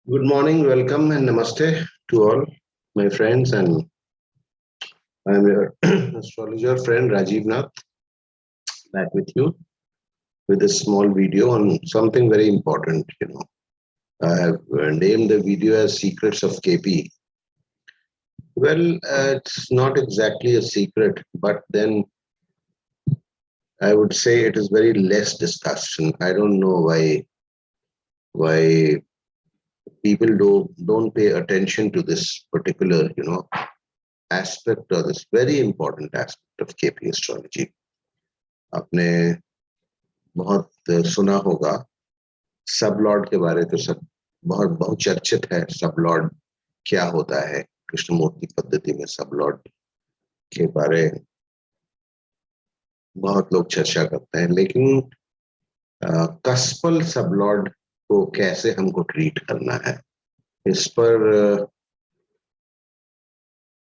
Good morning, welcome and namaste to all my friends, and I'm your astrologer friend Rajiv Nath back with you with a small video on something very important. I have named the video as Secrets of KP. Well, it's not exactly a secret, but then I would say it is very less discussed. And I don't know why people don't pay attention to this particular aspect, or this very important aspect of KP astrology. आपने बहुत सुना होगा सब Lord के बारे, तो सब बहुत बहुचर्चित है। सब लॉर्ड क्या होता है, कृष्णमूर्ति पद्धति में सब लॉर्ड के बारे बहुत लोग चर्चा करते हैं, लेकिन कस्पल सब लॉर्ड को कैसे हमको ट्रीट करना है, इस पर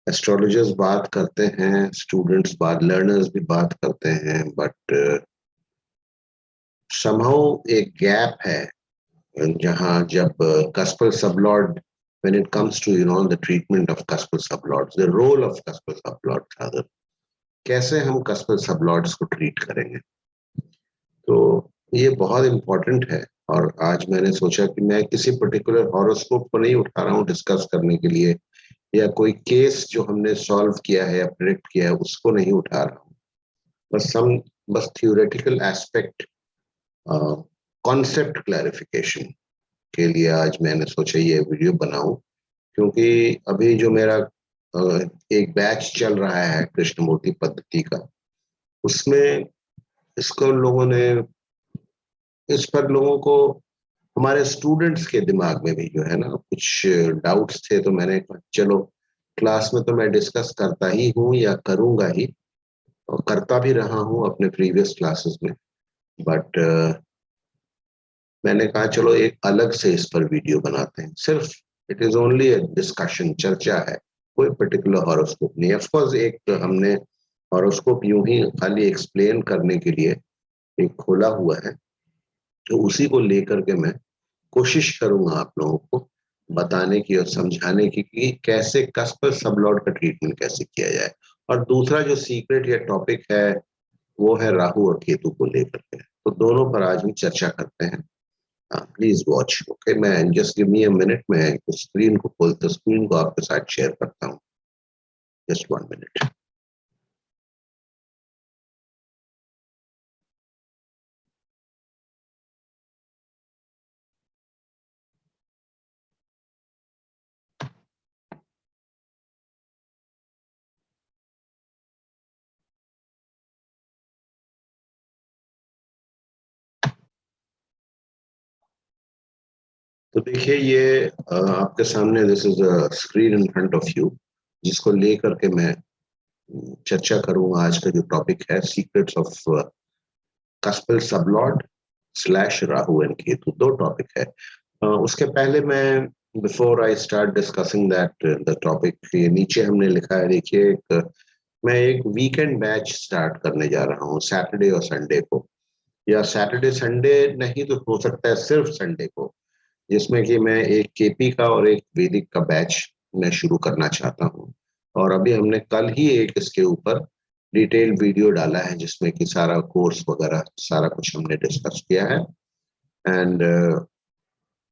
एस्ट्रोलॉजर्स बात करते हैं, स्टूडेंट्स बात, लर्नर्स भी बात करते हैं, बट समहाउ एक गैप है जहां जब cuspal sublord, when it comes to the treatment of cuspal sublords, the role of cuspal sublords rather, कैसे हम cuspal sublords को ट्रीट करेंगे, तो ये बहुत इम्पोर्टेंट है। और आज मैंने सोचा कि मैं किसी पर्टिकुलर हॉरोस्कोप को नहीं उठा रहा हूँ डिस्कस करने के लिए, या कोई केस जो हमने सॉल्व किया है या प्रेडिक्ट किया है उसको नहीं उठा रहा हूँ, बस थ्योरेटिकल एस्पेक्ट, कॉन्सेप्ट क्लैरिफिकेशन के लिए आज मैंने सोचा ये वीडियो बनाऊं, क्योंकि अभी जो मेरा एक बैच चल रहा है कृष्णमूर्ति पद्धति का, उसमें इसको लोगों ने, इस पर लोगों को, हमारे स्टूडेंट्स के दिमाग में भी जो है ना कुछ डाउट्स थे, तो मैंने कहा चलो क्लास में तो मैं डिस्कस करता ही हूँ या करूंगा ही, और करता भी रहा हूँ अपने प्रीवियस क्लासेस में, बट मैंने कहा चलो एक अलग से इस पर वीडियो बनाते हैं। सिर्फ it is only a discussion, चर्चा है, कोई पर्टिकुलर हॉरोस्कोप नहीं। ऑफ कोर्स एक हमने हॉरोस्कोप यूं ही खाली एक्सप्लेन करने के लिए एक खोला हुआ है, तो उसी को लेकर के मैं कोशिश करूंगा आप लोगों को बताने की और समझाने की कि कैसे कस्पल सबलॉर्ड का ट्रीटमेंट कैसे किया जाए। और दूसरा जो सीक्रेट या टॉपिक है वो है राहु और केतु को लेकर के, तो दोनों पर आज हम चर्चा करते हैं। Please watch, okay. मैं just give me a minute, मैं स्क्रीन को खोलता, स्क्रीन को आपके साथ शेयर करता हूँ, जस्ट 1 मिनट। तो देखिए ये आपके सामने, this is a screen in front of you, जिसको लेकर के मैं चर्चा करूंगा। आज का जो टॉपिक है secrets of cuspal sublord slash Rahu and Ketu, दो टॉपिक है। उसके पहले मैं, before I start discussing that the topic, ये नीचे हमने लिखा है, देखिए मैं एक वीकेंड बैच स्टार्ट करने जा रहा हूँ सैटरडे और संडे को, या सैटरडे संडे नहीं तो हो सकता है सिर्फ संडे को, जिसमें कि मैं एक केपी का और एक वैदिक का बैच मैं शुरू करना चाहता हूँ। और अभी हमने कल ही एक इसके ऊपर डिटेल वीडियो डाला है, जिसमें कि सारा कोर्स वगैरह सारा कुछ हमने डिस्कस किया है। And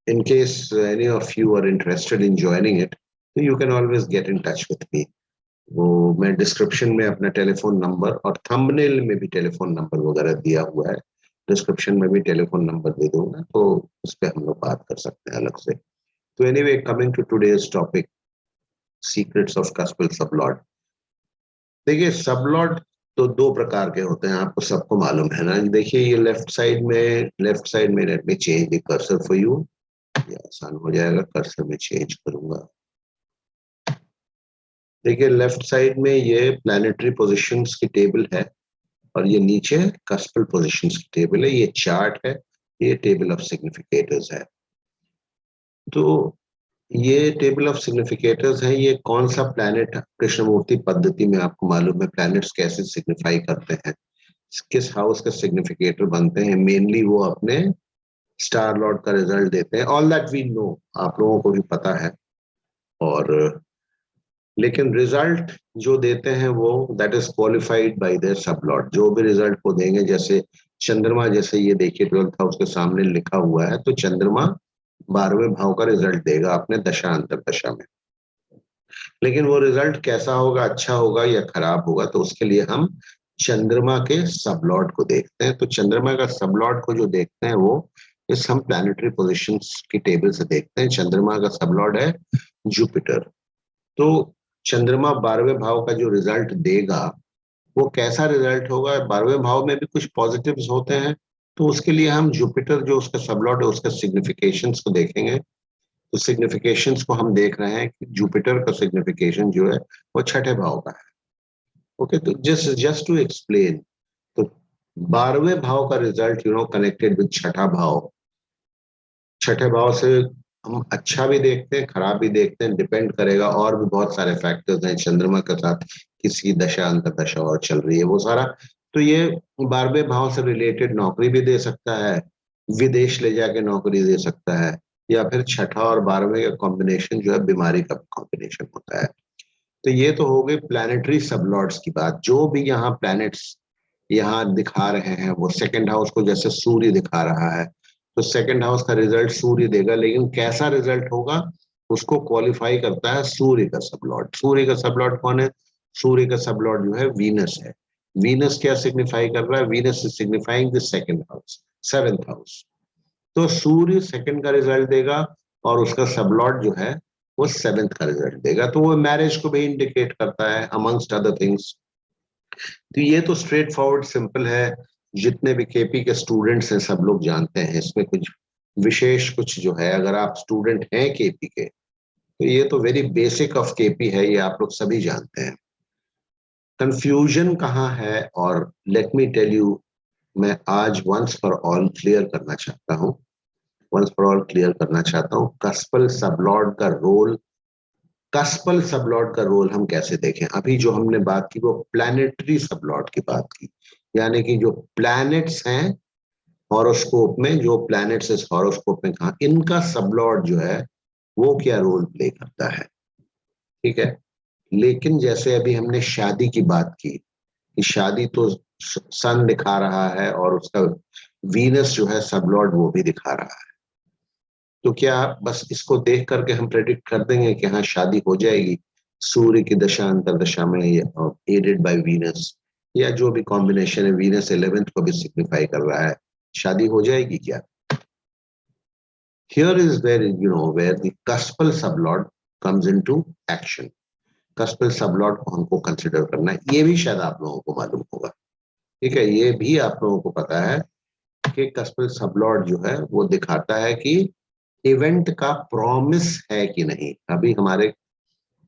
in case any of you are interested in joining it, तो you can always get in touch with me. वो मैं डिस्क्रिप्शन में अपना टेलीफोन नंबर और थंबनेल में भी टेलीफोन नंबर वगैरह दिया हुआ है, डिस्क्रिप्शन में भी टेलीफोन नंबर दे दूंगा, तो उस पर हम लोग बात कर सकते हैं अलग से। तो anyway, coming to today's topic, secrets of cuspal sublord. देखिए सबलॉर्ड तो दो प्रकार के होते हैं, आपको सबको मालूम है ना। देखिए ये लेफ्ट साइड में let me change the cursor for you, ये आसान हो जाएगा, कर्सर में चेंज करूंगा। देखिए लेफ्ट साइड में ये प्लैनेटरी पोजीशंस की टेबल है, और ये नीचे कस्पल पोजीशंस की टेबल है, ये चार्ट है, ये टेबल ऑफ सिग्निफिकेटर्स है। तो ये टेबल ऑफ सिग्निफिकेटर्स है, ये कौन सा प्लैनेट कृष्णमूर्ति पद्धति में आपको मालूम है प्लैनेट्स कैसे सिग्निफाई करते हैं, किस हाउस का सिग्निफिकेटर बनते हैं। मेनली वो अपने स्टार लॉर्ड का रिजल्ट देते हैं, ऑल दैट वी नो, आप लोगों को भी पता है। और लेकिन रिजल्ट जो देते हैं वो that is qualified by there सब लॉर्ड। जो भी रिजल्ट को देंगे, जैसे चंद्रमा, जैसे ये देखिए 12th हाउस के सामने लिखा हुआ है, तो चंद्रमा 12वें भाव का रिजल्ट देगा अपने दशा अंतर दशा में। लेकिन वो रिजल्ट कैसा होगा, अच्छा होगा या खराब होगा, तो उसके लिए हम चंद्रमा के सबलॉर्ड को देखते हैं। तो चंद्रमा का सबलॉर्ड को जो देखते हैं वो इस हम प्लैनेटरी पोजीशंस की टेबल से देखते हैं। चंद्रमा का सबलॉर्ड है जुपिटर। तो चंद्रमा 12वें भाव का जो रिजल्ट देगा वो कैसा रिजल्ट होगा, 12वें भाव में भी कुछ पॉजिटिव्स होते हैं, तो उसके लिए हम जुपिटर जो उसका सबलॉर्ड है उसका सिग्निफिकेशंस को देखेंगे। तो सिग्निफिकेशंस को हम देख रहे हैं कि जुपिटर का सिग्निफिकेशन जो है वो छठे भाव का है। ओके, तो जस्ट टू एक्सप्लेन, तो 12वें भाव का रिजल्ट कनेक्टेड विद छठा भाव। छठे भाव से हम अच्छा भी देखते हैं, खराब भी देखते हैं, डिपेंड करेगा, और भी बहुत सारे फैक्टर्स हैं। चंद्रमा के साथ किसी दशा अंतर दशा और चल रही है वो सारा, तो ये 12वें भाव से रिलेटेड नौकरी भी दे सकता है, विदेश ले जाके नौकरी दे सकता है, या फिर छठा और 12वें का कॉम्बिनेशन जो है बीमारी का कॉम्बिनेशन होता है। तो ये तो हो गई प्लैनेटरी सबलॉर्ड्स की बात। जो भी यहाँ प्लैनेट्स यहाँ दिखा रहे हैं वो सेकंड हाउस को, जैसे सूर्य दिखा रहा है, तो सेकंड हाउस का रिजल्ट सूर्य देगा, लेकिन कैसा रिजल्ट होगा उसको क्वालिफाई करता है सूर्य का सबलॉर्ड। सूर्य का सबलॉर्ड कौन है? सूर्य का सबलॉर्ड जो है वीनस है। वीनस क्या सिग्निफाई कर रहा है? Venus is signifying the second house, seventh house. तो सूर्य सेकंड का रिजल्ट देगा और उसका सबलॉर्ड जो है वो सेवेंथ का रिजल्ट देगा, तो वो मैरिज को भी इंडिकेट करता है अमंगस्ट अदर थिंग्स। तो ये तो स्ट्रेट फॉरवर्ड सिंपल है, जितने भी केपी के स्टूडेंट्स हैं सब लोग जानते हैं। इसमें कुछ विशेष कुछ जो है, अगर आप स्टूडेंट हैं केपी के, तो ये तो वेरी बेसिक ऑफ केपी है, ये आप लोग सभी जानते हैं। कंफ्यूजन कहाँ है, और लेट मी टेल यू, मैं आज वंस फॉर ऑल क्लियर करना चाहता हूँ, वंस फॉर ऑल क्लियर करना चाहता हूँ कस्पल सबलॉर्ड का रोल। कस्पल सबलॉर्ड का रोल हम कैसे देखें? अभी जो हमने बात की वो प्लैनेटरी सबलॉर्ड की बात की, यानी कि जो प्लैनेट्स हैं हॉरोस्कोप में, जो प्लैनेट्स इस हॉरोस्कोप में कहा, इनका सबलॉर्ड जो है वो क्या रोल प्ले करता है। ठीक है, लेकिन जैसे अभी हमने शादी की बात की कि शादी तो सन दिखा रहा है और उसका वीनस जो है सबलॉर्ड वो भी दिखा रहा है, तो क्या बस इसको देख करके हम प्रेडिक्ट कर देंगे कि हाँ शादी हो जाएगी सूर्य की दशा अंतर दशा में, एडेड बाय वीनस, या जो भी कॉम्बिनेशन है, वीनस 11th को भी सिग्निफाई कर रहा है, शादी हो जाएगी क्या? Here is where the cuspal sublord comes into action. कस्पल sublord को हमको कंसिडर करना है, ये भी शायद आप लोगों को मालूम होगा। ठीक है, ये भी आप लोगों को पता है कि कस्पल सबलॉर्ड जो है वो दिखाता है कि इवेंट का प्रॉमिस है कि नहीं। अभी हमारे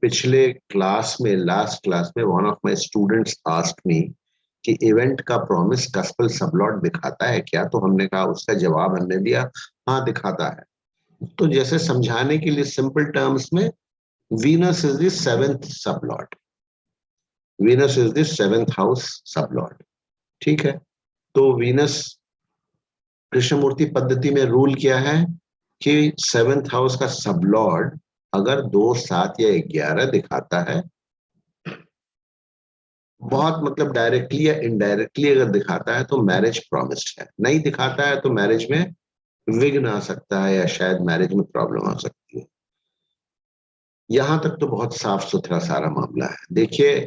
पिछले क्लास में, लास्ट क्लास में, one of my students asked me कि इवेंट का प्रॉमिस कस्पल सबलॉर्ड दिखाता है क्या? तो हमने कहा, उसका जवाब हमने दिया, हाँ दिखाता है। तो जैसे समझाने के लिए सिंपल टर्म्स में, Venus is the seventh sublord, Venus is the seventh house sublord. ठीक है, तो वीनस कृष्णमूर्ति पद्धति में रूल क्या है कि सेवेंथ हाउस का सबलॉर्ड अगर 2, 7 या 11 दिखाता है, बहुत मतलब डायरेक्टली या इनडायरेक्टली अगर दिखाता है तो मैरिज प्रॉमिस्ड है, नहीं दिखाता है तो मैरिज में विघ्न आ सकता है या शायद मैरिज में प्रॉब्लम आ सकती है। यहां तक तो बहुत साफ सुथरा सारा मामला है। देखिए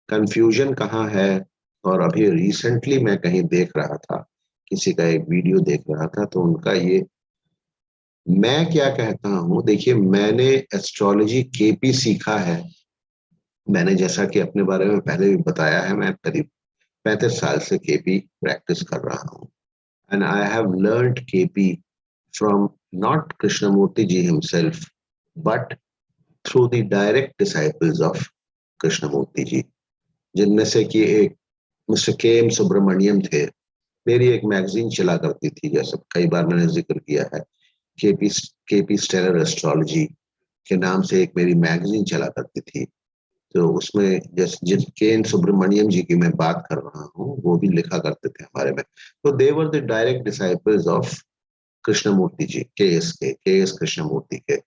कंफ्यूजन कहाँ है, और अभी रिसेंटली मैं कहीं देख रहा था, किसी का एक वीडियो देख रहा था, तो उनका ये, मैं क्या कहता हूं, देखिए मैंने एस्ट्रोलॉजी केपी सीखा है। मैंने जैसा कि अपने बारे में पहले भी बताया है, मैं करीब 35 साल से केपी प्रैक्टिस कर रहा हूं, and I have learned KP from not Krishnamurti ji himself, but through the direct disciples of Krishnamurti ji, जिनमें से कि एक मिस्टर के एम सुब्रमण्यम थे। मेरी एक मैगजीन चला करती थी, जैसे कई बार मैंने जिक्र किया है, केपी केपी स्टेलर एस्ट्रोलॉजी के नाम से एक मेरी मैगजीन चला करती थी। तो उसमें जिस के एन सुब्रमण्यम जी की मैं बात कर रहा हूँ, वो भी लिखा करते थे हमारे में। तो they were the direct disciples of Krishnamurti ji, K S Krishnamurthy के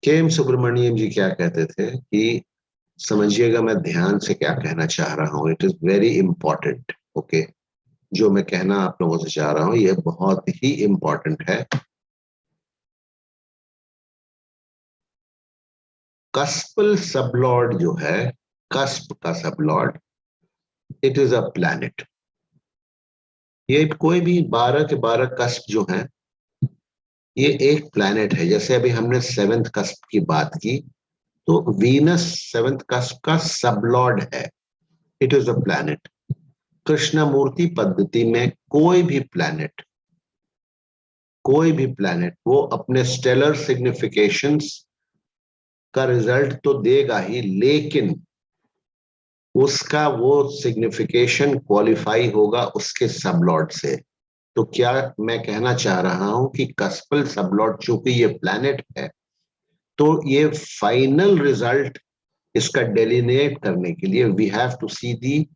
एम सुब्रमण्यम जी क्या कहते थे कि समझिएगा मैं ध्यान से क्या कहना चाह रहा हूं, it is very important. Okay, जो मैं कहना आप लोगों से चाह रहा हूं ये बहुत ही इंपॉर्टेंट है। कस्पल सबलॉर्ड जो है, कस्प का sublord, it is a planet. ये कोई भी 12 के 12 कस्प जो हैं, ये एक प्लैनेट है। जैसे अभी हमने सेवेंथ कस्प की बात की, तो वीनस सेवेंथ कस्प का सबलॉर्ड है, it is a planet. Krishnamurti पद्धति में कोई भी प्लैनेट वो अपने स्टेलर सिग्निफिकेशंस का रिजल्ट तो देगा ही, लेकिन उसका वो सिग्निफिकेशन क्वालिफाई होगा उसके सबलॉर्ड से। तो क्या मैं कहना चाह रहा हूं कि कस्पल सबलॉर्ड चूंकि ये प्लैनेट है, तो ये फाइनल रिजल्ट इसका डेलिनेट करने के लिए we have to see the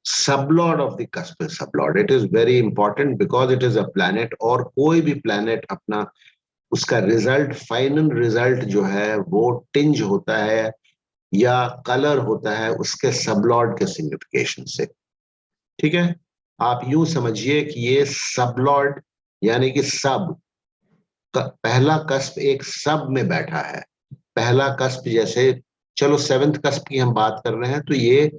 sublord of the cuspal sublord. It is very important because it is a planet, और कोई भी planet अपना उसका रिजल्ट, फाइनल रिजल्ट जो है वो टिंज होता है या कलर होता है उसके सबलॉर्ड के सिग्निफिकेशन से। ठीक है, आप यूं समझिए कि ये सबलॉर्ड यानी कि सब पहला कस्प एक सब में बैठा है। पहला कस्प जैसे, चलो सेवेंथ कस्प की हम बात कर रहे हैं, तो ये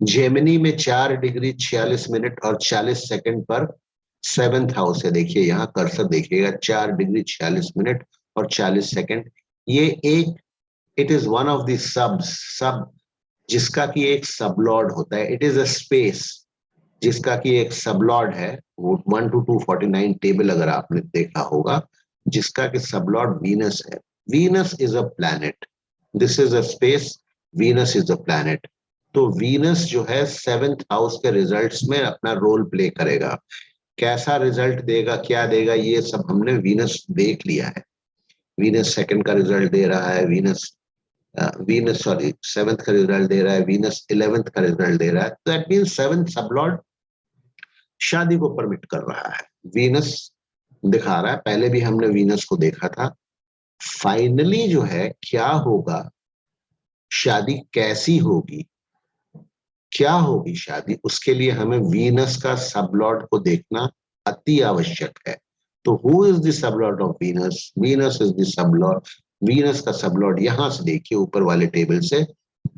जेमिनी में 4 डिग्री 46 मिनट और 40 सेकंड पर सेवेंथ हाउस है। देखिए यहाँ कर्सर देखिएगा, 4 डिग्री 46 मिनट और 40 सेकंड। ये एक, it is one of the sub जिसका कि एक सबलॉर्ड होता है। इट इज अ स्पेस जिसका कि एक सबलॉर्ड है। वो 1 to 249 टेबल अगर आपने देखा होगा, जिसका कि सबलॉर्ड वीनस है। Venus is a planet, this is a space, Venus is a planet. तो वीनस जो है सेवेंथ हाउस के रिजल्ट्स में अपना रोल प्ले करेगा। कैसा रिजल्ट देगा, क्या देगा, ये सब हमने वीनस देख लिया है। वीनस सेकंड का रिजल्ट दे रहा है, वीनस सॉरी सेवेंथ का रिजल्ट दे रहा है, वीनस 11th का रिजल्ट दे रहा है। दैट मींस सेवेंथ सबलॉर्ड शादी को परमिट कर रहा है। वीनस दिखा रहा है, पहले भी हमने वीनस को देखा था। फाइनली जो है क्या होगा, शादी कैसी होगी, क्या होगी शादी, उसके लिए हमें वीनस का सबलॉर्ड को देखना अति आवश्यक है। तो who is the sublord of Venus? Venus is the sublord. Venus का सबलॉर्ड यहां से देखिए ऊपर वाले टेबल से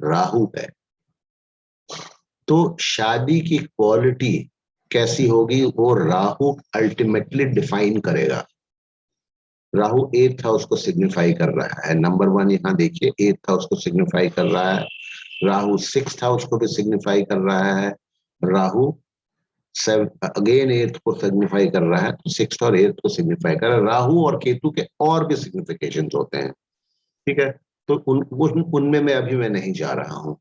राहु है। तो शादी की क्वालिटी कैसी होगी वो राहु अल्टीमेटली डिफाइन करेगा। राहु 8th हाउस को सिग्निफाई कर रहा है, नंबर 1 यहाँ देखिए 8th हाउस को सिग्निफाई कर रहा है। राहु 6th हाउस को भी सिग्निफाई कर रहा है। राहु अगेन 8th को सिग्निफाई कर रहा है, तो 6th और 8th को सिग्निफाई कर रहा है। राहु और केतु के और भी सिग्निफिकेशन होते हैं। ठीक है, तो उनमें मैं नहीं जा रहा हूं।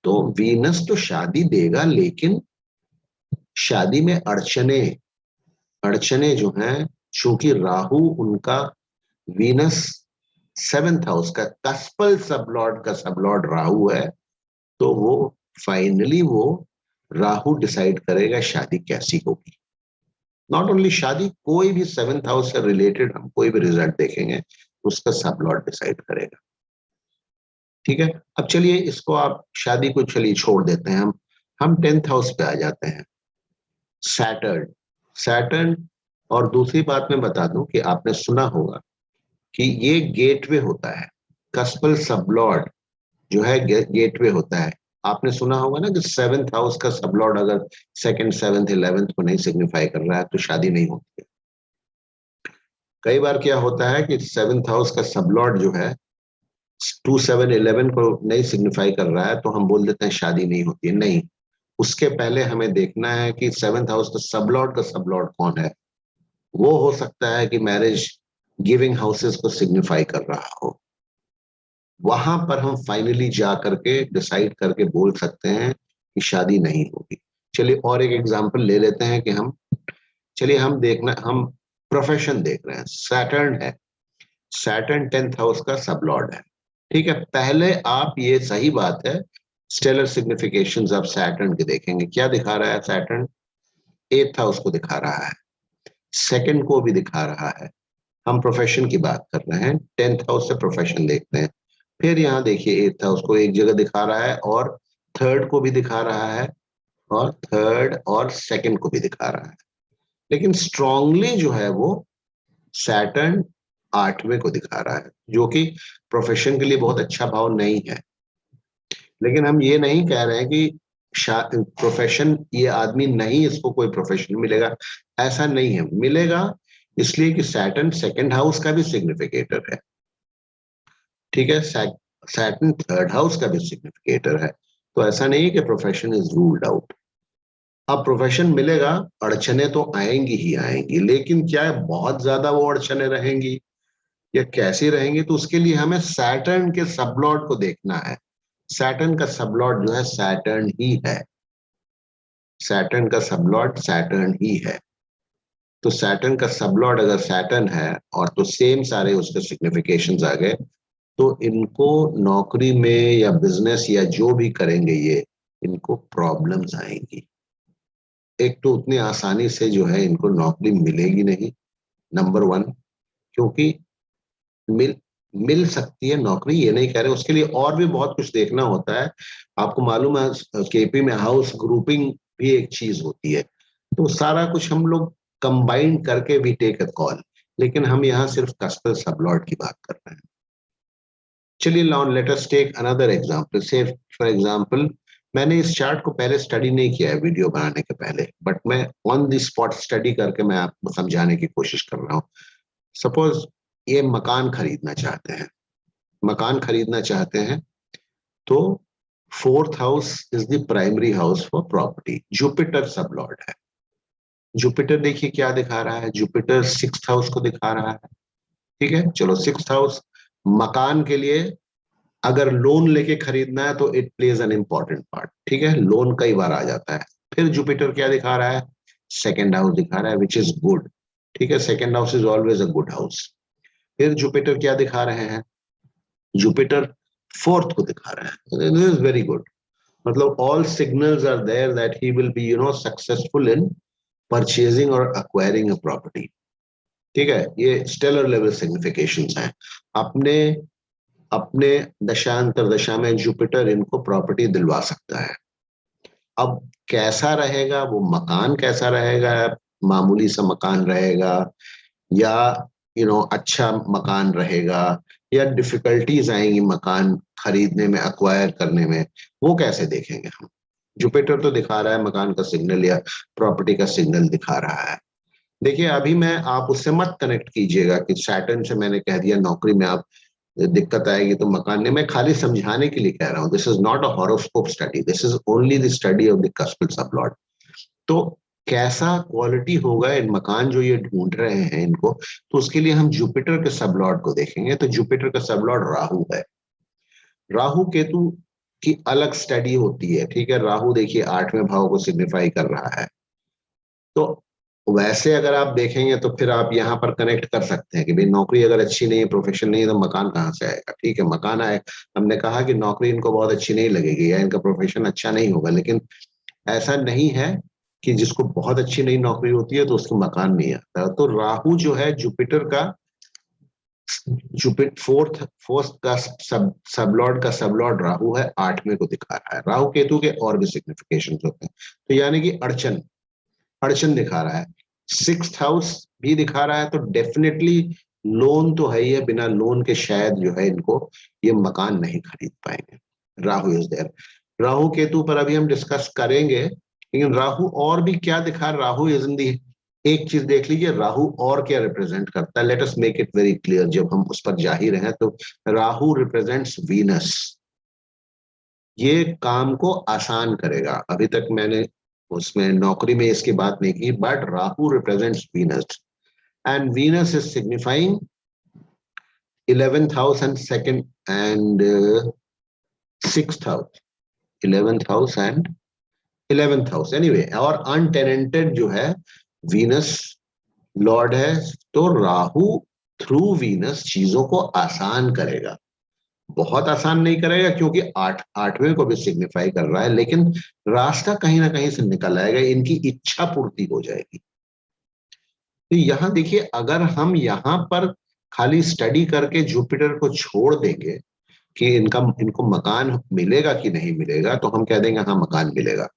तो वीनस तो शादी देगा, लेकिन शादी में अड़चने जो हैं, चूंकि राहु उनका वीनस 7th हाउस का कस्पल सबलॉर्ड का सबलॉर्ड राहु है, तो वो फाइनली वो राहु डिसाइड करेगा शादी कैसी होगी। नॉट ओनली शादी, कोई भी 7th हाउस से रिलेटेड हम कोई भी रिजल्ट देखेंगे उसका सबलॉर्ड डिसाइड करेगा। ठीक है, अब चलिए इसको आप शादी को चलिए छोड़ देते हैं, हम 10th हाउस पे आ जाते हैं। सैटर्न सैटर्न और दूसरी बात मैं बता दूं कि आपने सुना होगा कि ये गेटवे होता है। कस्पल सबलॉर्ड जो है गेटवे होता है। आपने सुना होगा ना कि 7th हाउस का सबलॉर्ड अगर 2nd 7th 11th को नहीं सिग्निफाई कर रहा है तो शादी नहीं होती है। कई बार क्या होता है कि 7th हाउस का सबलॉर्ड जो है 2 7 11 को नहीं सिग्निफाई कर रहा है, तो हम बोल देते हैं शादी नहीं होती है। नहीं, उसके पहले हमें देखना है कि 7th हाउस का सबलॉर्ड कौन है। वो हो सकता है कि मैरिज गिविंग हाउसेस को सिग्निफाई कर रहा हो। वहां पर हम फाइनली जा करके डिसाइड करके बोल सकते हैं कि शादी नहीं होगी। चलिए और एक एग्जांपल ले लेते हैं कि चलिए हम प्रोफेशन देख रहे हैं। सैटर्न है, सैटर्न 10th हाउस का सबलॉर्ड है। ठीक है, पहले आप, ये सही बात है, स्टेलर सिग्निफिकेशंस आप सैटर्न के देखेंगे। क्या दिखा रहा है सैटर्न? 8th हाउस को दिखा रहा है। सेकंड को भी दिखा रहा है। हम प्रोफेशन की बात कर रहे हैं, 10th हाउस से प्रोफेशन देखते हैं। फिर यहाँ देखिए 8th हाउस को एक जगह दिखा रहा है और थर्ड को भी दिखा रहा है और थर्ड और सेकंड को भी दिखा रहा है। लेकिन स्ट्रांगली जो है वो सैटर्न 8वें को दिखा रहा है, जो कि प्रोफेशन के लिए बहुत अच्छा भाव नहीं है। लेकिन हम ये नहीं कह रहे हैं कि प्रोफेशन, ये आदमी नहीं, इसको कोई प्रोफेशन मिलेगा, ऐसा नहीं है। मिलेगा इसलिए कि सैटर्न सेकंड हाउस का भी सिग्निफिकेटर है, ठीक है, सैटर्न थर्ड हाउस का भी सिग्निफिकेटर है। तो ऐसा नहीं है कि प्रोफेशन इज रूल्ड आउट। अब प्रोफेशन मिलेगा, अड़चने तो आएंगी ही आएंगी, लेकिन क्या बहुत ज्यादा वो अड़चने रहेंगी या कैसी रहेंगी, तो उसके लिए हमें सैटर्न के सबलॉर्ड को देखना है। सैटर्न का सबलॉर्ड जो है सैटर्न ही है, सैटर्न का सबलॉर्ड सैटर्न ही है। तो सैटर्न का सबलॉर्ड अगर सैटर्न है और तो सेम सारे उसके सिग्निफिकेशंस आ गए, तो इनको नौकरी में या बिजनेस या जो भी करेंगे ये, इनको प्रॉब्लम्स आएंगी। एक तो उतनी आसानी से जो है इनको नौकरी मिलेगी नहीं, नंबर 1, क्योंकि मिल मिल सकती है नौकरी, ये नहीं कह रहे, उसके लिए और भी बहुत कुछ देखना होता है। आपको मालूम है केपी में हाउस ग्रुपिंग भी एक चीज होती है, तो सारा कुछ हम लोग कंबाइन करके भी टेक अ कॉल, लेकिन हम यहाँ सिर्फ कस्टल सबलॉर्ड की बात कर रहे हैं। चलिए let us take another example. Say for example, मैंने इस चार्ट को पहले स्टडी नहीं किया है वीडियो बनाने के पहले, बट मैं ऑन द स्पॉट स्टडी करके मैं आपको समझाने की कोशिश कर रहा हूँ। सपोज ये मकान खरीदना चाहते हैं, मकान खरीदना चाहते हैं, तो 4th house is the primary house for property, Jupiter sublord है। जुपिटर देखिए क्या दिखा रहा है, जुपिटर 6th हाउस को दिखा रहा है, ठीक है। चलो 6th हाउस मकान के लिए अगर लोन लेके खरीदना है तो it plays an important part, ठीक है, लोन कई बार आ जाता है। फिर जुपिटर क्या दिखा रहा है, सेकेंड हाउस दिखा रहा है, विच इज गुड, ठीक है, second house is always a good house. फिर जुपिटर क्या दिखा रहे हैं, जुपिटर 4th को दिखा रहे हैं, दिस इज वेरी गुड, मतलब all signals are there that he will be successful in purchasing और अक्वायरिंग अ प्रॉपर्टी, ठीक है। ये स्टेलर लेवल सिग्निफिकेशंस हैं। अपने अपने दशांतर दशा में जुपिटर इनको प्रॉपर्टी दिलवा सकता है। अब कैसा रहेगा वो मकान, कैसा रहेगा, मामूली सा मकान रहेगा या अच्छा मकान रहेगा, या डिफिकल्टीज आएंगी मकान खरीदने में, अक्वायर करने में, वो कैसे देखेंगे हम। जुपिटर तो दिखा रहा है मकान का सिग्नल या प्रॉपर्टी का सिग्नल दिखा रहा है। देखिए अभी मैं, आप उससे मत कनेक्ट कीजिएगा कि सैटर्न से मैंने कह दिया नौकरी में आप दिक्कत आएगी तो मकान नहीं, मैं खाली समझाने के लिए कह रहा हूँ। This is not a horoscope study, this is only the study of the कस्टल sublord. तो कैसा क्वालिटी होगा इन मकान जो ये ढूंढ रहे हैं इनको, तो उसके लिए हम जुपिटर के सबलॉर्ड को देखेंगे। तो जुपिटर का सबलॉर्ड राहु है। राहु केतु की अलग स्टडी होती है, ठीक है। राहु देखिए 8वें भाव को सिग्निफाई कर रहा है, तो वैसे अगर आप देखेंगे तो फिर आप यहाँ पर कनेक्ट कर सकते हैं कि भाई नौकरी अगर अच्छी नहीं है, प्रोफेशन नहीं है, तो मकान कहाँ से आएगा, ठीक है। मकान आए, हमने कहा कि नौकरी इनको बहुत अच्छी नहीं लगेगी या इनका प्रोफेशन अच्छा नहीं होगा, लेकिन ऐसा नहीं है कि जिसको बहुत अच्छी नई नौकरी होती है तो उसको मकान नहीं आता। तो राहु जो है जुपिटर का, जुपिटर फोर्थ का सबलॉर्ड का सबलॉर्ड राहु है, 8वें को दिखा रहा है। राहु केतु के और भी सिग्निफिकेशन होते हैं, तो यानी कि अड़चन अड़चन दिखा रहा है। 6th हाउस भी दिखा रहा है, तो डेफिनेटली लोन तो है ही है, बिना लोन के शायद जो है इनको ये मकान नहीं खरीद पाएंगे। Rahu is there. राहु केतु पर अभी हम डिस्कस करेंगे, लेकिन राहु और भी क्या दिखा, राहु इज इन दी, एक चीज देख लीजिए राहु और क्या रिप्रेजेंट करता है। Let us make it very clear, जब हम उस पर जा ही रहे हैं, तो राहु रिप्रेजेंट्स वीनस, ये काम को आसान करेगा। अभी तक मैंने उसमें नौकरी में इसकी बात नहीं की, but Rahu represents Venus and Venus is signifying 11th house and second and 6th house, 11th house and 11th house anyway, और अनटेनेंटेड जो है वीनस लॉर्ड है। तो राहु थ्रू वीनस चीजों को आसान करेगा, बहुत आसान नहीं करेगा क्योंकि 8वें को भी सिग्निफाई कर रहा है, लेकिन रास्ता कहीं ना कहीं से निकल आएगा, इनकी इच्छा पूर्ति हो जाएगी। तो यहाँ देखिए, अगर हम यहाँ पर खाली स्टडी करके जुपिटर को छोड़ देंगे कि इनको मकान मिलेगा कि नहीं मिलेगा, तो हम कह देंगे हाँ मकान मिलेगा।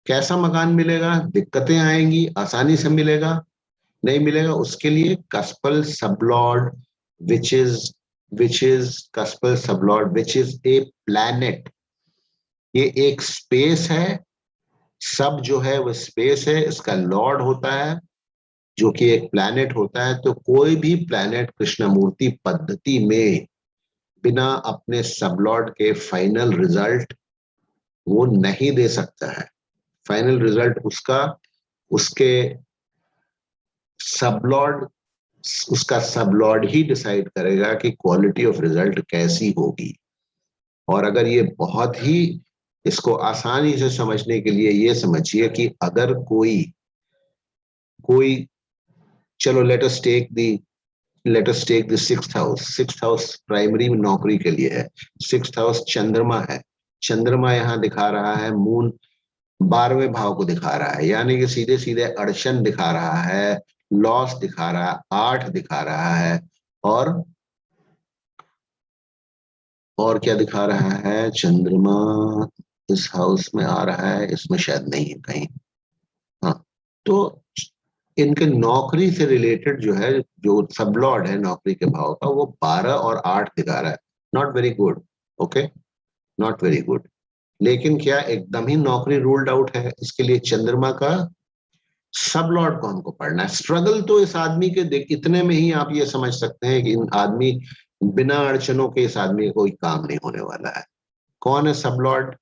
कैसा मकान मिलेगा? दिक्कतें आएंगी, आसानी से मिलेगा नहीं मिलेगा। उसके लिए कस्पल sublord which is कस्पल sublord which is a planet. ये एक स्पेस है, सब जो है वो स्पेस है, इसका लॉर्ड होता है जो कि एक प्लैनेट होता है। तो कोई भी प्लैनेट कृष्णमूर्ति पद्धति में बिना अपने सबलॉर्ड के फाइनल रिजल्ट वो नहीं दे सकता है। फाइनल रिजल्ट उसका उसके सबलॉर्ड उसका सबलॉर्ड ही डिसाइड करेगा कि क्वालिटी ऑफ रिजल्ट कैसी होगी। और अगर ये बहुत ही इसको आसानी से समझने के लिए ये समझिए कि अगर कोई कोई चलो let us take the sixth house primary नौकरी के लिए है। सिक्स्थ हाउस चंद्रमा है। चंद्रमा यहाँ दिखा रहा है मून 12वें भाव को दिखा रहा है, यानी कि सीधे सीधे अड़शन दिखा रहा है, लॉस दिखा रहा है, 8 दिखा रहा है, और क्या दिखा रहा है? चंद्रमा इस हाउस में आ रहा है, इसमें शायद नहीं है कहीं। हाँ, तो इनके नौकरी से रिलेटेड जो है, जो सबलॉर्ड है नौकरी के भाव का, वो 12 और 8 दिखा रहा है। Not very good. Okay, not very good. लेकिन क्या एकदम ही नौकरी रूल्ड आउट है? इसके लिए चंद्रमा का सब लॉर्ड को हमको पढ़ना है। स्ट्रगल तो इस आदमी के देख इतने में ही आप ये समझ सकते हैं कि इन आदमी बिना अड़चनों के इस आदमी का कोई काम नहीं होने वाला है। कौन है सब लॉर्ड?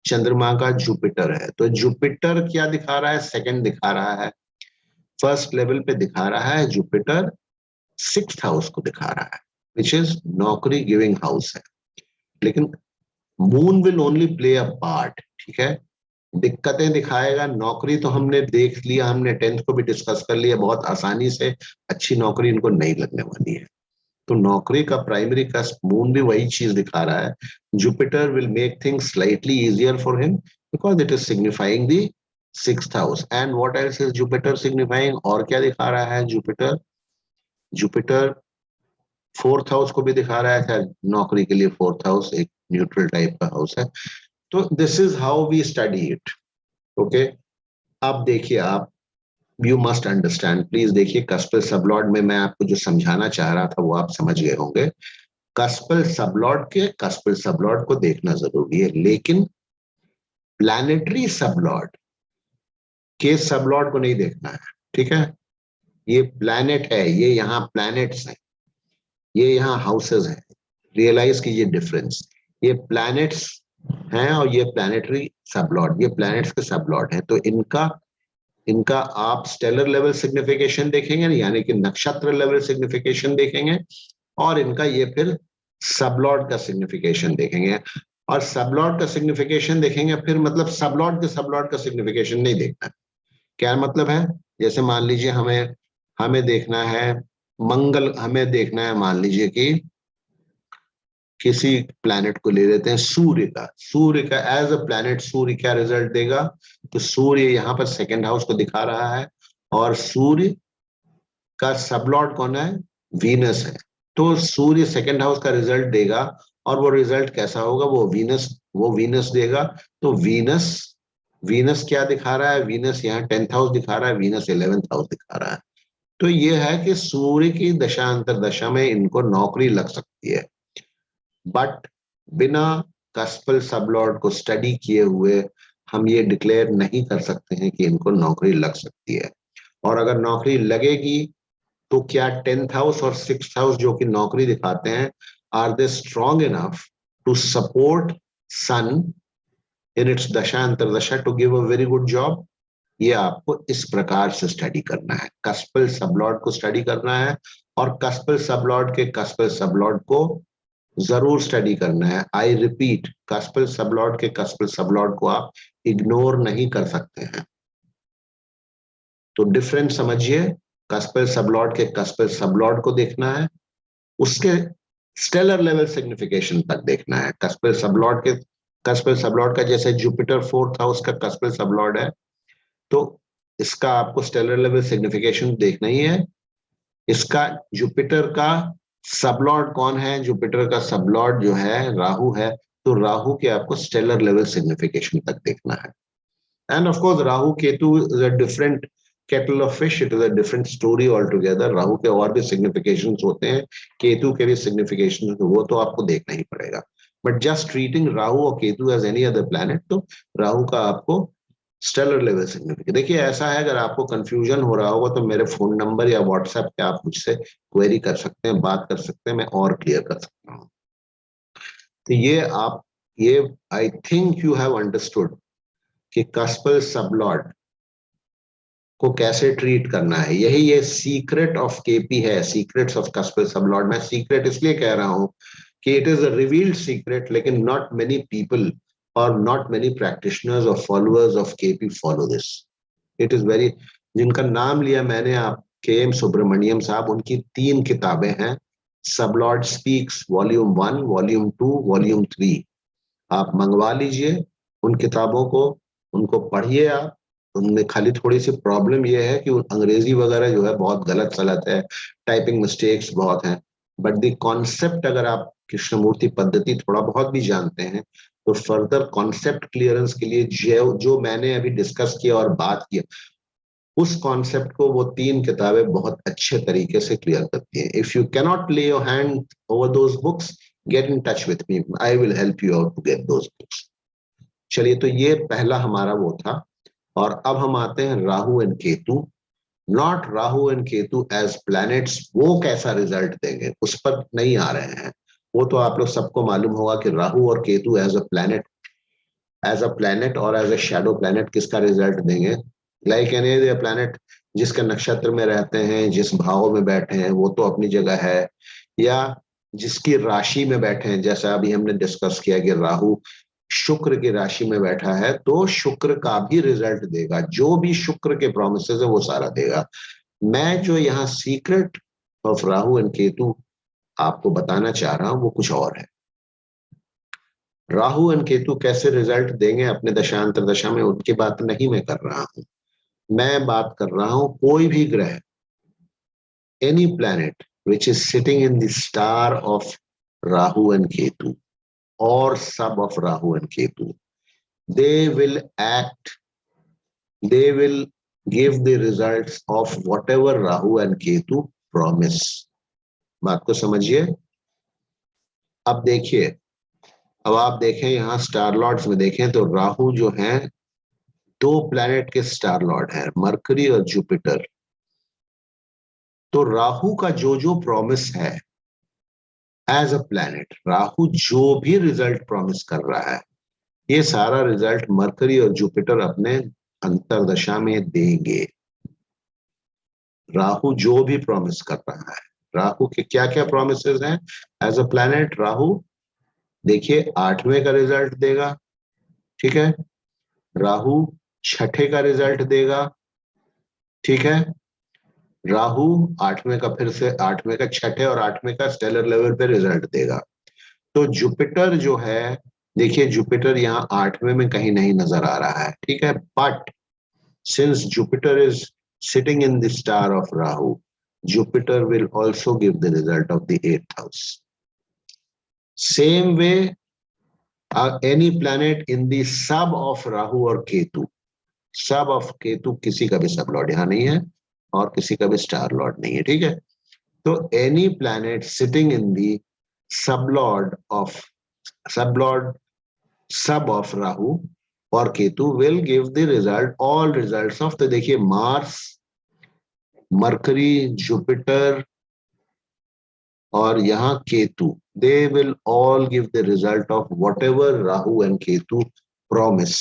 चंद्रमा का जुपिटर है। तो जुपिटर क्या दिखा रहा है? सेकंड दिखा रहा है। फर्स्ट लेवल पे दिखा रहा है जुपिटर सिक्स्थ हाउस को दिखा रहा है, विच इज नौकरी गिविंग हाउस है। लेकिन moon will only play a part. ठीक है, दिक्कतें दिखाएगा। नौकरी तो हमने देख लिया, हमने 10th को भी डिस्कस कर लिया, बहुत आसानी से अच्छी नौकरी इनको नहीं लगने वाली है। तो नौकरी का प्राइमरी का मून भी वही चीज दिखा रहा है। Jupiter will make things slightly easier for him because it is signifying the sixth house. And what else is Jupiter signifying? और क्या दिखा रहा है जुपिटर? जुपिटर फोर्थ हाउस को भी दिखा रहा है। शायद नौकरी के लिए फोर्थ हाउस एक न्यूट्रल टाइप का हाउस है। तो this is how we study it. Okay, अब देखिए आप, यू मस्ट अंडरस्टैंड, प्लीज देखिए, कस्पल सबलॉर्ड में मैं आपको जो समझाना चाह रहा था वो आप समझ गए होंगे। कस्पल सबलॉर्ड को देखना जरूरी है, लेकिन प्लैनेटरी सबलॉर्ड के सबलॉर्ड को नहीं देखना है। ठीक है, ये प्लैनेट है, ये यहाँ प्लैनेट्स हैं, ये यहाँ हाउसेस हैं। रियलाइज कीजिए डिफरेंस। ये प्लैनेट्स हैं और ये प्लैनेटरी सबलॉर्ड, ये प्लैनेट्स के सबलॉर्ड हैं। तो इनका आप स्टेलर लेवल सिग्निफिकेशन देखेंगे, यानी कि नक्षत्र लेवल सिग्निफिकेशन देखेंगे, और इनका ये फिर सबलॉर्ड का सिग्निफिकेशन देखेंगे। और सबलॉर्ड का सिग्निफिकेशन देखेंगे फिर, मतलब सबलॉर्ड का सिग्निफिकेशन नहीं देखना। क्या मतलब है? जैसे मान लीजिए हमें हमें देखना है मंगल, हमें देखना है मान लीजिए कि किसी प्लैनेट को ले लेते हैं सूर्य का एज अ प्लैनेट सूर्य क्या रिजल्ट देगा? तो सूर्य यहाँ पर सेकंड हाउस को दिखा रहा है, और सूर्य का सबलॉर्ड कौन है? वीनस है। तो सूर्य सेकंड हाउस का रिजल्ट देगा, और वो रिजल्ट कैसा होगा? वो वीनस देगा। तो वीनस वीनस क्या दिखा रहा है? वीनस यहाँ 10th हाउस दिखा रहा है, वीनस 11th हाउस दिखा रहा है। तो ये है कि सूर्य की दशा अंतर दशा में इनको नौकरी लग सकती है, बट बिना कस्पल सबलॉर्ड को स्टडी किए हुए हम ये डिक्लेयर नहीं कर सकते हैं कि इनको नौकरी लग सकती है। और अगर नौकरी लगेगी तो क्या 10th हाउस और 6th हाउस जो कि नौकरी दिखाते हैं, are they strong enough to support sun in its dasha antardasha to give a very good job? ये आपको इस प्रकार से स्टडी करना है, कस्पल सबलॉर्ड को स्टडी करना है, और कस्पल सबलॉर्ड के कस्पल सबलॉर्ड को जरूर स्टडी करना है। आई रिपीट, कस्पल सबलॉर्ड के कस्पल सबलॉर्ड को आप इग्नोर नहीं कर सकते हैं। तो डिफरेंस समझिए, कस्पल सबलॉर्ड के कस्पल सबलॉर्ड को देखना है, उसके स्टेलर लेवल सिग्निफिकेशन तक देखना है। कस्पल सबलॉर्ड का जैसे जुपिटर फोर्थ हाउस का कस्पल सबलॉर्ड है, तो इसका आपको स्टेलर लेवल सिग्निफिकेशन देखना ही है। इसका जुपिटर का सबलॉर्ड कौन है? जुपिटर का सबलॉर्ड जो है राहु है, तो राहु के आपको स्टेलर लेवल सिग्निफिकेशन तक देखना है। End of course Rahu Ketu is a different kettle of fish, it is a different story all together. Rahu के और भी सिग्निफिकेशंस होते हैं, केतु के भी सिग्निफिकेशन, वो तो आपको देखना ही पड़ेगा। बट जस्ट ट्रीटिंग राहु और Ketu as any other planet, तो राहु का आपको स्टेलर लेवल सिग्निफिकेशन देखिए ऐसा है। अगर आपको कंफ्यूजन हो रहा होगा तो मेरे फोन नंबर या व्हाट्सएप पे आप मुझसे क्वेरी कर सकते हैं, बात कर सकते हैं, मैं और क्लियर कर सकता हूँ। तो ये I think you have understood कि कस्पल सबलॉर्ड को कैसे ट्रीट करना है। यही ये सीक्रेट ऑफ केपी है, सीक्रेट्स ऑफ कस्पल सबलॉर्ड। मैं सीक्रेट इसलिए कह रहा हूं कि it is a revealed secret, लेकिन नॉट मेनी पीपल और नॉट मेनी प्रैक्टिशनर्स और followers of KP follow this. It is very, जिनका नाम लिया मैंने, आप के.एम. सुब्रमण्यम साहब, उनकी 3 किताबें हैं, sublord speaks volume 1, volume 2, volume 3। आप मंगवा लीजिए उन किताबों को, उनको पढ़िए आप। उनमें खाली थोड़ी सी प्रॉब्लम यह है कि अंग्रेजी वगैरह जो है बहुत गलत सलत है, टाइपिंग मिस्टेक्स बहुत हैं। बट द कॉन्सेप्ट अगर आप कृष्णमूर्ति पद्धति थोड़ा बहुत भी जानते हैं तो फर्दर कॉन्सेप्ट क्लियरेंस के लिए जो मैंने अभी डिस्कस किया और बात किया, उस कॉन्सेप्ट को वो 3 किताबें बहुत अच्छे तरीके से क्लियर करती हैं। If you cannot lay your hand over those books, get in touch with me, I will help you out to get those books. चलिए, तो ये पहला हमारा वो था। और अब हम आते हैं Rahu and Ketu. Not Rahu and Ketu as planets, वो कैसा रिजल्ट देंगे उस पर नहीं आ रहे हैं। वो तो आप लोग सबको मालूम होगा कि राहु और केतु एज अ प्लैनेट और एज अ शैडो प्लैनेट किसका रिजल्ट देंगे। लाइक एनी अदर प्लैनेट, जिसके नक्षत्र में रहते हैं, जिस भाव में बैठे हैं, वो तो अपनी जगह है, या जिसकी राशि में बैठे हैं। जैसा अभी हमने डिस्कस किया कि राहु शुक्र की राशि में बैठा है, तो शुक्र का भी रिजल्ट देगा, जो भी शुक्र के प्रोमिसेस है वो सारा देगा। मैं जो यहाँ secret of Rahu and Ketu आपको बताना चाह रहा हूं वो कुछ और है। राहु एंड केतु कैसे रिजल्ट देंगे अपने दशांतर दशा में, उनकी बात नहीं मैं कर रहा हूं। मैं बात कर रहा हूं कोई भी ग्रह, any planet which is sitting in the star of Rahu and Ketu और सब of Rahu and Ketu, they will act, they will give the results of whatever Rahu and Ketu promise। बात को समझिए। अब देखिए, अब आप देखें यहां स्टार लॉर्ड्स में देखें तो राहु जो है, 2 प्लैनेट के स्टार लॉर्ड है, मरकरी और जुपिटर। तो राहु का जो जो प्रॉमिस है एज अ प्लैनेट, राहु जो भी रिजल्ट प्रॉमिस कर रहा है, ये सारा रिजल्ट मरकरी और जुपिटर अपने अंतरदशा में देंगे। राहु जो भी प्रॉमिस कर रहा है, राहु के क्या क्या प्रोमिसेस हैं एज अ प्लैनेट। राहु देखिए 8वें का रिजल्ट देगा, ठीक है। राहु 6ठे का रिजल्ट देगा, ठीक है। राहु 8वें का, फिर से 8वें का, 6ठे और 8वें का स्टेलर लेवल पे रिजल्ट देगा। तो जुपिटर जो है, देखिए जुपिटर यहाँ 8वें में कहीं नहीं नजर आ रहा है, ठीक है। But since Jupiter is sitting in the star of Rahu, Jupiter will also give the result of the 8th house. Same way, any planet in the sub of Rahu or Ketu, सब of Ketu किसी का भी सब Lord यहाँ नहीं है और किसी का भी स्टार लॉर्ड नहीं है, ठीक है। तो any planet sitting in the sublord sub of Rahu और Ketu will give the result, all results of, तो देखिए मार्स, मरकरी, जुपिटर और यहाँ Ketu, they will all give the result of whatever Rahu and Ketu promise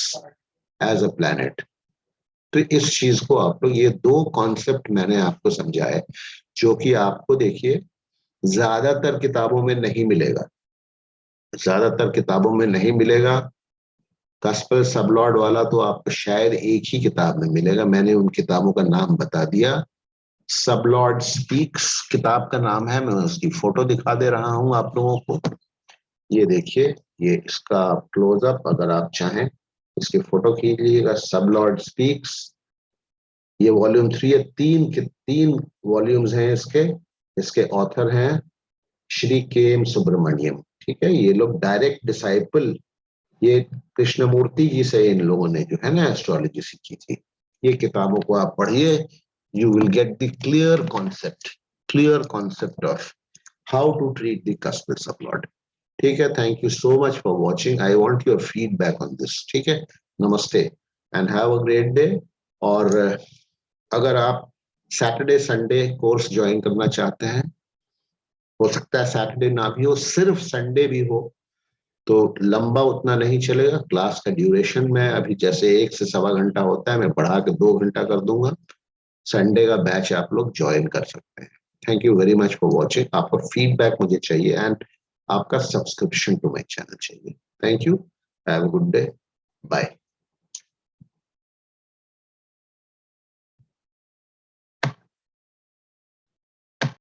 as a planet. तो इस चीज को आप लोग, ये 2 कॉन्सेप्ट मैंने आपको समझाए, जो कि आपको देखिए ज्यादातर किताबों में नहीं मिलेगा, ज्यादातर किताबों में नहीं मिलेगा। कस्पल सबलॉर्ड वाला तो आपको शायद एक ही किताब में मिलेगा, मैंने उन किताबों का नाम बता दिया। सबलॉर्ड स्पीक्स किताब का नाम है, मैं उसकी फोटो दिखा दे रहा हूं आप लोगों को। ये देखिए, ये इसका क्लोजअप, अगर आप चाहें इसकी फोटो खींच लीजिएगा। सबलॉर्ड स्पीक्स, ये वॉल्यूम 3 है, तीन वॉल्यूम्स हैं इसके ऑथर हैं श्री के एम सुब्रमण्यम। ठीक है, ये लोग डायरेक्ट डिसाइपल, ये कृष्णमूर्ति जी से इन लोगों ने जो है ना एस्ट्रोलॉजी सीखी थी। ये किताबों को आप पढ़िए, you will get the clear concept of how to treat the cuspids of lord. ठीक है, thank you so much for watching, I want your feedback on this. ठीक है, namaste and have a great day. और अगर आप Saturday Sunday course join करना चाहते हैं, हो सकता है सैटरडे ना भी हो, सिर्फ संडे भी हो, तो लंबा उतना नहीं चलेगा। क्लास का ड्यूरेशन मैं अभी जैसे 1 से सवा घंटा होता है, मैं बढ़ा के 2 घंटा कर दूंगा। संडे का बैच आप लोग ज्वाइन कर सकते हैं। Thank you very much for watching. आपका फीडबैक मुझे चाहिए एंड आपका सब्सक्रिप्शन टू माय चैनल चाहिए। Thank you, have a good day, bye.